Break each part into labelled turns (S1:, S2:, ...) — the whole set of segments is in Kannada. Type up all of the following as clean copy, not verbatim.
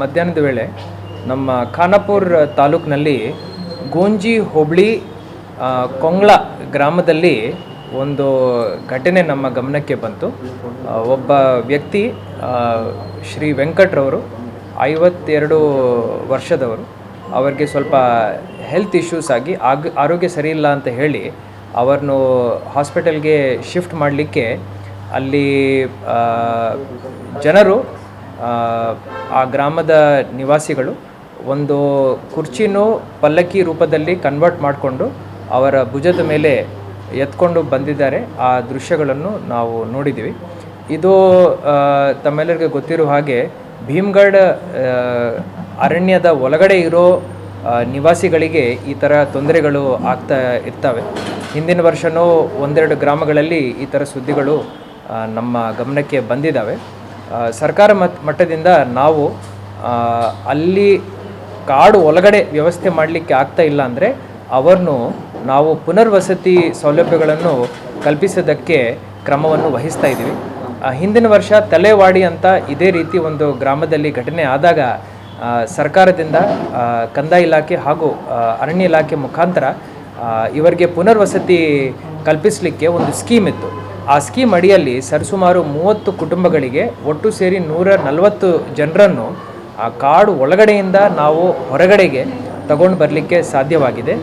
S1: ಮಧ್ಯಾಹ್ನದ ವೇಳೆ ನಮ್ಮ ಖಾನಾಪುರ ತಾಲೂಕಿನಲ್ಲಿ ಗೋಂಜಿ ಹೋಬಳಿ ಕೊಂಗ್ಳ ಗ್ರಾಮದಲ್ಲಿ ಒಂದು ಘಟನೆ ನಮ್ಮ ಗಮನಕ್ಕೆ ಬಂತು. ಒಬ್ಬ ವ್ಯಕ್ತಿ ಶ್ರೀ ವೆಂಕಟ್ರವರು 52 ವರ್ಷದವರು. ಅವರಿಗೆ ಸ್ವಲ್ಪ ಹೆಲ್ತ್ ಇಶ್ಯೂಸ್ ಆಗಿ ಆರೋಗ್ಯ ಸರಿಯಿಲ್ಲ ಅಂತ ಹೇಳಿ ಅವರನ್ನು ಹಾಸ್ಪಿಟಲ್ಗೆ ಶಿಫ್ಟ್ ಮಾಡಲಿಕ್ಕೆ ಅಲ್ಲಿ ಜನರು, ಆ ಗ್ರಾಮದ ನಿವಾಸಿಗಳು ಒಂದು ಕುರ್ಚಿನೂ ಪಲ್ಲಕ್ಕಿ ರೂಪದಲ್ಲಿ ಕನ್ವರ್ಟ್ ಮಾಡಿಕೊಂಡು ಅವರ ಭುಜದ ಮೇಲೆ ಎತ್ಕೊಂಡು ಬಂದಿದ್ದಾರೆ. ಆ ದೃಶ್ಯಗಳನ್ನು ನಾವು ನೋಡಿದ್ದೀವಿ. ಇದು ತಮ್ಮೆಲ್ಲರಿಗೆ ಗೊತ್ತಿರೋ ಹಾಗೆ ಭೀಮ್ಗಢ ಅರಣ್ಯದ ಒಳಗಡೆ ಇರೋ ನಿವಾಸಿಗಳಿಗೆ ಈ ಥರ ತೊಂದರೆಗಳು ಆಗ್ತಾ ಇರ್ತವೆ. ಹಿಂದಿನ ವರ್ಷವೂ ಒಂದೆರಡು ಗ್ರಾಮಗಳಲ್ಲಿ ಈ ಥರ ಸುದ್ದಿಗಳು ನಮ್ಮ ಗಮನಕ್ಕೆ ಬಂದಿದ್ದಾವೆ. ಸರ್ಕಾರ ಮಟ್ಟದಿಂದ ನಾವು ಅಲ್ಲಿ ಕಾಡು ಒಳಗಡೆ ವ್ಯವಸ್ಥೆ ಮಾಡಲಿಕ್ಕೆ ಆಗ್ತಾ ಇಲ್ಲ ಅಂದರೆ ಅವರನ್ನು ನಾವು ಪುನರ್ವಸತಿ ಸೌಲಭ್ಯಗಳನ್ನು ಕಲ್ಪಿಸೋದಕ್ಕೆ ಕ್ರಮವನ್ನು ವಹಿಸ್ತಾ ಇದ್ದೀವಿ. ಹಿಂದಿನ ವರ್ಷ ತಲೆವಾಡಿ ಅಂತ ಇದೇ ರೀತಿ ಒಂದು ಗ್ರಾಮದಲ್ಲಿ ಘಟನೆ ಆದಾಗ ಸರ್ಕಾರದಿಂದ ಕಂದಾಯ ಇಲಾಖೆ ಹಾಗೂ ಅರಣ್ಯ ಇಲಾಖೆ ಮುಖಾಂತರ ಇವರಿಗೆ ಪುನರ್ವಸತಿ ಕಲ್ಪಿಸಲಿಕ್ಕೆ ಒಂದು ಸ್ಕೀಮ್ ಇತ್ತು. ಆ ಸ್ಕೀಮ್ ಅಡಿಯಲ್ಲಿ ಸರಿಸುಮಾರು 30 ಕುಟುಂಬಗಳಿಗೆ ಒಟ್ಟು ಸೇರಿ 140 ಜನರನ್ನು ಆ ಕಾಡು ಒಳಗಡೆಯಿಂದ ನಾವು ಹೊರಗಡೆಗೆ ತಗೊಂಡು ಬರಲಿಕ್ಕೆ ಸಾಧ್ಯವಾಗಿದೆ.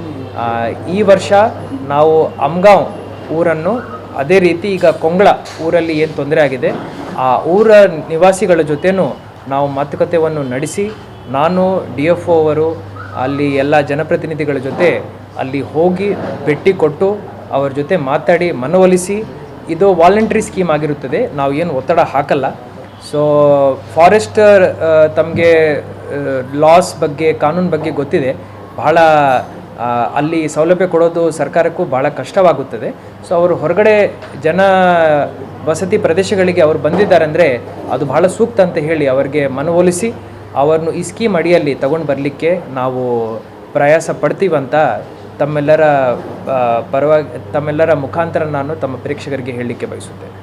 S1: ಈ ವರ್ಷ ನಾವು ಅಮ್ಗಾಂವ್ ಊರನ್ನು, ಅದೇ ರೀತಿ ಈಗ ಕೊಂಗ್ಳ ಊರಲ್ಲಿ ಏನು ತೊಂದರೆ ಆಗಿದೆ ಆ ಊರ ನಿವಾಸಿಗಳ ಜೊತೆನೂ ನಾವು ಮಾತುಕತೆಯನ್ನು ನಡೆಸಿ, ನಾನು DFO ಅವರು ಅಲ್ಲಿ ಎಲ್ಲ ಜನಪ್ರತಿನಿಧಿಗಳ ಜೊತೆ ಅಲ್ಲಿ ಹೋಗಿ ಭೇಟಿ ಕೊಟ್ಟು ಅವ್ರ ಜೊತೆ ಮಾತಾಡಿ ಮನವೊಲಿಸಿ, ಇದು ವಾಲಂಟ್ರಿ ಸ್ಕೀಮ್ ಆಗಿರುತ್ತದೆ, ನಾವು ಏನು ಒತ್ತಡ ಹಾಕಲ್ಲ. ಸೊ ಫಾರೆಸ್ಟರ್ ತಮಗೆ ಲಾಸ್ ಬಗ್ಗೆ, ಕಾನೂನು ಬಗ್ಗೆ ಗೊತ್ತಿದೆ. ಬಹಳ ಅಲ್ಲಿ ಸೌಲಭ್ಯ ಕೊಡೋದು ಸರ್ಕಾರಕ್ಕೂ ಭಾಳ ಕಷ್ಟವಾಗುತ್ತದೆ. ಸೊ ಅವರು ಹೊರಗಡೆ ಜನ ವಸತಿ ಪ್ರದೇಶಗಳಿಗೆ ಅವರು ಬಂದಿದ್ದಾರೆ ಅಂದರೆ ಅದು ಬಹಳ ಸೂಕ್ತ ಅಂತ ಹೇಳಿ ಅವರಿಗೆ ಮನವೊಲಿಸಿ ಅವರನ್ನು ಈ ಸ್ಕೀಮ್ ಅಡಿಯಲ್ಲಿ ತಗೊಂಡು ಬರಲಿಕ್ಕೆ ನಾವು ಪ್ರಯಾಸ ಪಡ್ತೀವಂತ ತಮ್ಮೆಲ್ಲರ ಮುಖಾಂತರ ನಾನು ತಮ್ಮ ಪ್ರೇಕ್ಷಕರಿಗೆ ಹೇಳಲಿಕ್ಕೆ ಬಯಸುತ್ತೇನೆ.